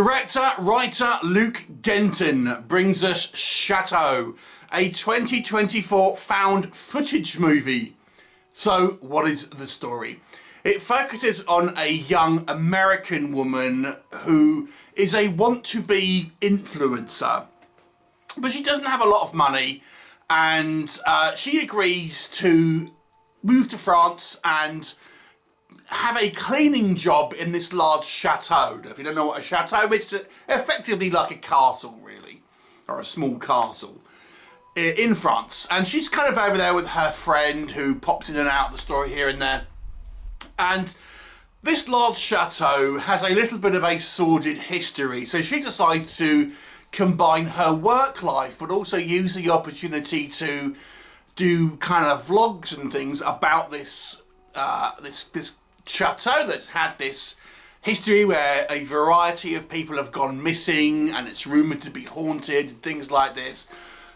Director, writer Luke Genton brings us CHATEAU, a 2024 found footage movie. So, what is the story? It focuses on a young American woman who is a want-to-be influencer, but she doesn't have a lot of money, and she agrees to move to France and have a cleaning job in this large chateau. If you don't know what a chateau is, it's effectively like a castle, really, or a small castle in France. And she's kind of over there with her friend who pops in and out of the story here and there. And this large chateau has a little bit of a sordid history, so she decides to combine her work life but also use the opportunity to do kind of vlogs and things about this this chateau that's had this history where a variety of people have gone missing and it's rumoured to be haunted and things like this.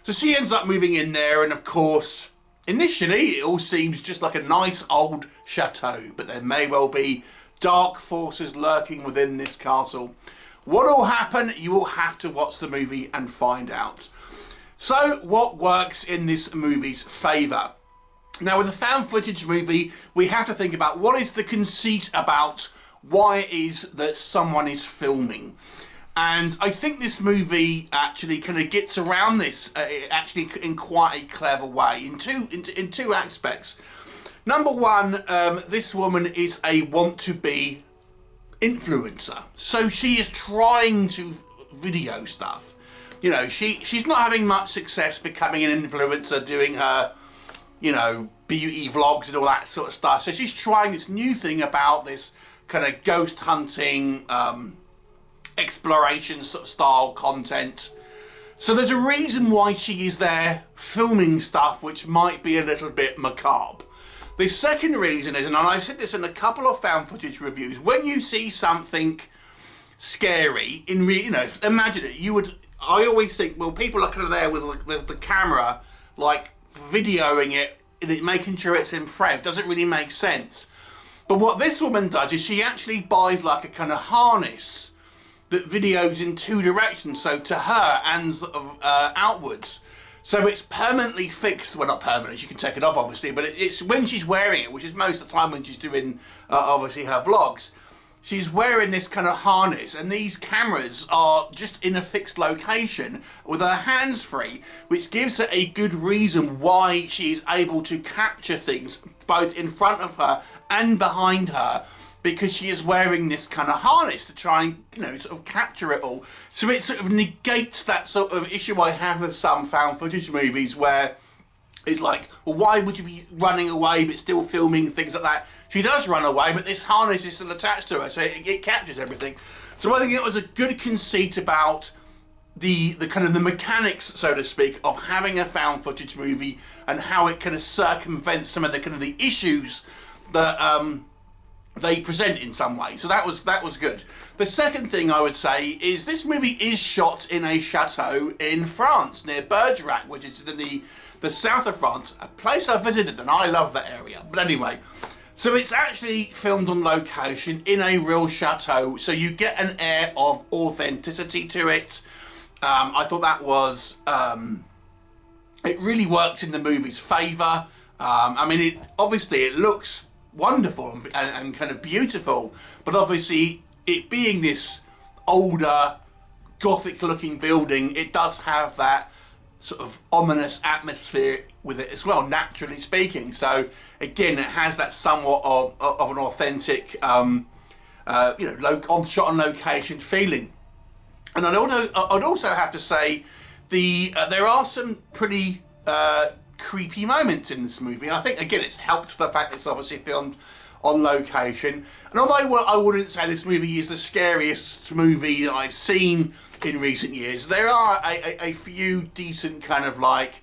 So she ends up moving in there, and of course initially it all seems just like a nice old chateau, but there may well be dark forces lurking within this castle. What will happen? You will have to watch the movie and find out. So what works in this movie's favour? Now, with a found footage movie, we have to think about what is the conceit about why it is that someone is filming. And I think this movie actually kind of gets around this actually in quite a clever way in two aspects. Number one, this woman is a want-to-be influencer. So she is trying to video stuff. You know, she's not having much success becoming an influencer, doing her, you know, beauty vlogs and all that sort of stuff. So she's trying this new thing about this kind of ghost hunting, exploration sort of style content. So there's a reason why she is there filming stuff which might be a little bit macabre. The second reason is, and I've said this in a couple of found footage reviews, when you see something scary, you know, imagine it, I always think, well, people are kind of there with the camera, like videoing it, and making sure it's in frame. It doesn't really make sense. But what this woman does is she actually buys like a kind of harness that videos in two directions, so to her and sort of outwards. So it's permanently fixed. Well, not permanent, you can take it off obviously, but it's when she's wearing it, which is most of the time when she's doing obviously her vlogs. She's wearing this kind of harness, and these cameras are just in a fixed location with her hands free, which gives her a good reason why she's able to capture things both in front of her and behind her, because she is wearing this kind of harness to try and, you know, sort of capture it all. So it sort of negates that sort of issue I have with some found footage movies where it's like, well, why would you be running away but still filming, things like that? She does run away, but this harness is still attached to her, so it captures everything. So I think it was a good conceit about the kind of the mechanics, so to speak, of having a found footage movie and how it kind of circumvents some of the kind of the issues that they present in some way. So that was good. The second thing I would say is this movie is shot in a chateau in France near Bergerac, which is in the south of France, a place I visited and I love that area. But anyway, so it's actually filmed on location in a real chateau, so you get an air of authenticity to it. I thought that was, it really worked in the movie's favour. I mean, obviously it looks wonderful and kind of beautiful, but obviously it being this older gothic looking building, it does have that sort of ominous atmosphere with it as well, naturally speaking. So again, it has that somewhat of an authentic, you know, shot on location feeling. And I'd also have to say there are some pretty creepy moments in this movie. I think again it's helped for the fact that it's obviously filmed on location. And although I wouldn't say this movie is the scariest movie that I've seen in recent years, there are a few decent kind of like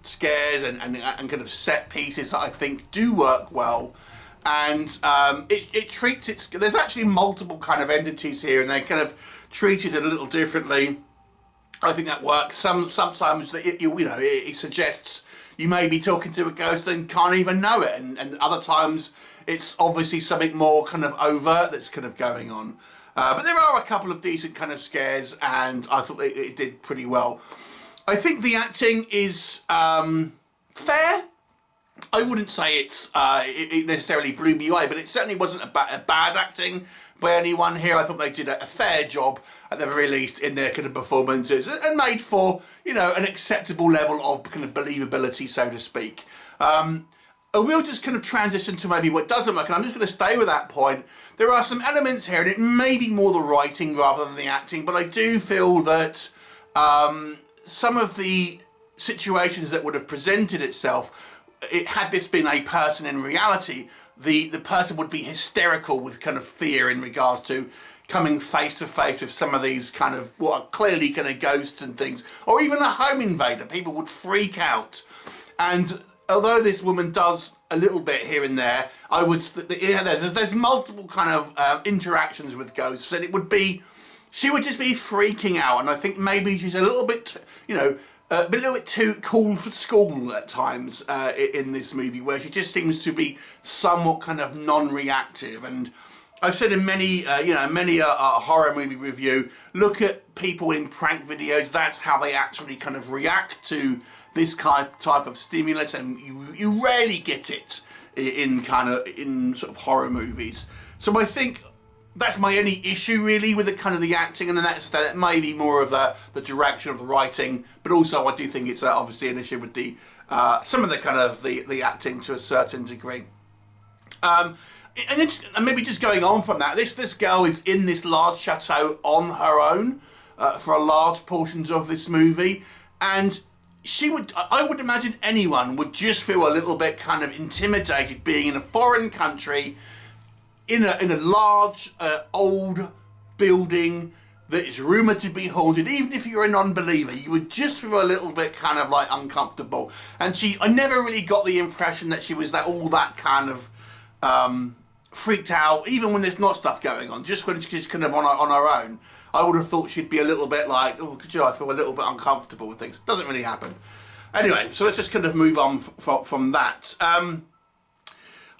scares and kind of set pieces that I think do work well. And it treats its, there's actually multiple kind of entities here, and they kind of treat it a little differently. I think that works. Sometimes it suggests you may be talking to a ghost and can't even know it, and other times it's obviously something more kind of overt that's kind of going on. But there are a couple of decent kind of scares, and I thought it did pretty well. I think the acting is fair. I wouldn't say it necessarily blew me away, but it certainly wasn't a bad acting by anyone here. I thought they did a fair job, at the very least, in their kind of performances, and made for, you know, an acceptable level of kind of believability, so to speak. I will just kind of transition to maybe what doesn't work, and I'm just going to stay with that point. There are some elements here, and it may be more the writing rather than the acting, but I do feel that some of the situations that would have presented itself, had this been a person in reality, the person would be hysterical with kind of fear in regards to coming face to face with some of these kind of what are clearly kind of ghosts and things, or even a home invader. People would freak out. And although this woman does a little bit here and there, I would, there's multiple kind of interactions with ghosts, and it would be, she would just be freaking out. And I think maybe she's a little bit, you know, a little bit too cool for school at times in this movie, where she just seems to be somewhat kind of non-reactive. And I've said in many, many a horror movie review, look at people in prank videos. That's how they actually kind of react to this type of stimulus, and you rarely get it in sort of horror movies. So I think that's my only issue really with the kind of the acting, and then that may be more of the direction of the writing, but also I do think it's obviously an issue with the some of the kind of the acting to a certain degree. And maybe just going on from that, this girl is in this large chateau on her own for a large portions of this movie, and I would imagine anyone would just feel a little bit kind of intimidated being in a foreign country, in a large old building that is rumoured to be haunted. Even if you're a non-believer, you would just feel a little bit kind of like uncomfortable. And I never really got the impression that she was all that kind of freaked out, even when there's not stuff going on. Just when she's kind of on her own, I would have thought she'd be a little bit like, oh, I feel a little bit uncomfortable with things. Doesn't really happen. Anyway, so let's just kind of move on from that.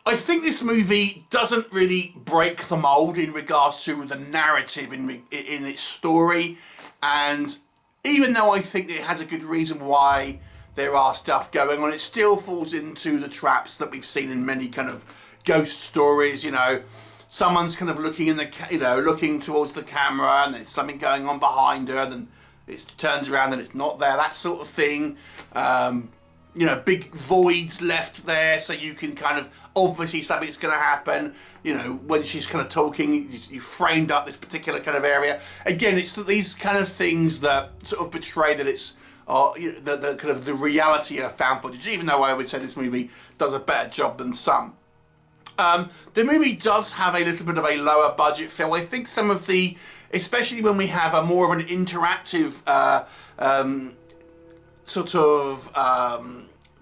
I think this movie doesn't really break the mould in regards to the narrative in its story, and even though I think it has a good reason why there are stuff going on, it still falls into the traps that we've seen in many kind of ghost stories. You know, someone's kind of looking looking towards the camera, and there's something going on behind her, then it turns around and it's not there. That sort of thing. You know, big voids left there, so you can kind of, obviously something's going to happen. You know, when she's kind of talking, you framed up this particular kind of area. Again, it's these kind of things that sort of betray that it's the kind of the reality of found footage, even though I would say this movie does a better job than some. The movie does have a little bit of a lower budget feel. I think some of the, especially when we have a more of an interactive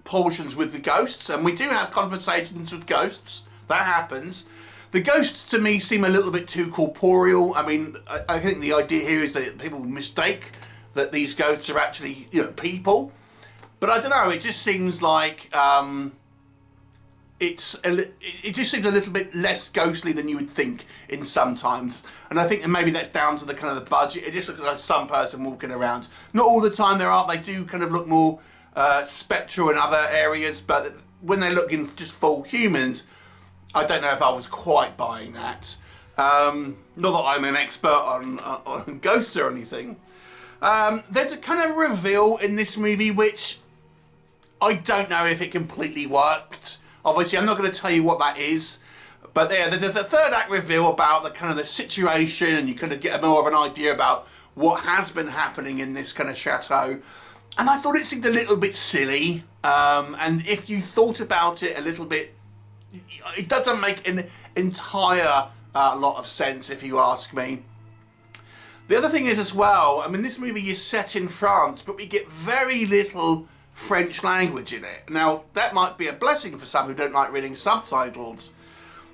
portions with the ghosts, and we do have conversations with ghosts, that happens. The ghosts to me seem a little bit too corporeal. I mean, I think the idea here is that people mistake that these ghosts are actually, you know, people, but I don't know, it just seems like it just seems a little bit less ghostly than you would think in sometimes. And I think that maybe that's down to the kind of the budget. It just looks like some person walking around. Not all the time they do kind of look more spectral in other areas, but when they look in just full humans, I don't know if I was quite buying that. Not that I'm an expert on ghosts or anything. There's a kind of reveal in this movie which I don't know if it completely worked. Obviously, I'm not going to tell you what that is, but there's the third act reveal about the kind of the situation, and you kind of get more of an idea about what has been happening in this kind of chateau. And I thought it seemed a little bit silly, and if you thought about it a little bit, it doesn't make an entire lot of sense, if you ask me. The other thing is as well, I mean, this movie is set in France, but we get very little French language in it. Now, that might be a blessing for some who don't like reading subtitles.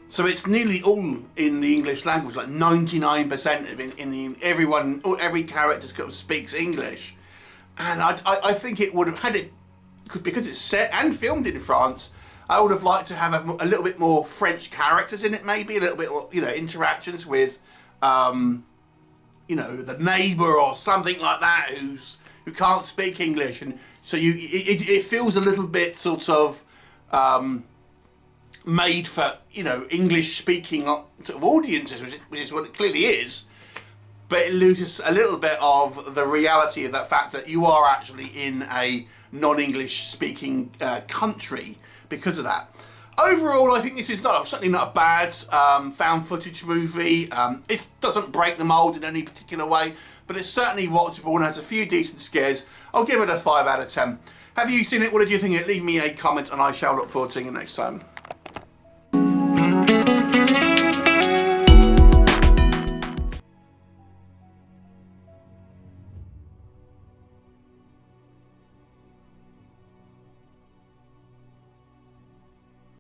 So it's nearly all in the English language, like 99% of it, every character kind of speaks English. And I think it would have had it, because it's set and filmed in France, I would have liked to have a little bit more French characters in it, maybe a little bit more, you know, interactions with you know, the neighbour or something like that who can't speak English, and so it feels a little bit sort of made for, you know, English speaking sort of audiences, which is what it clearly is. But it loses a little bit of the reality of that fact that you are actually in a non-English speaking country because of that. Overall, I think this is certainly not a bad found footage movie. It doesn't break the mould in any particular way, but it's certainly watchable and has a few decent scares. I'll give it a 5 out of 10. Have you seen it? What did you think of it? Leave me a comment and I shall look forward to seeing you next time.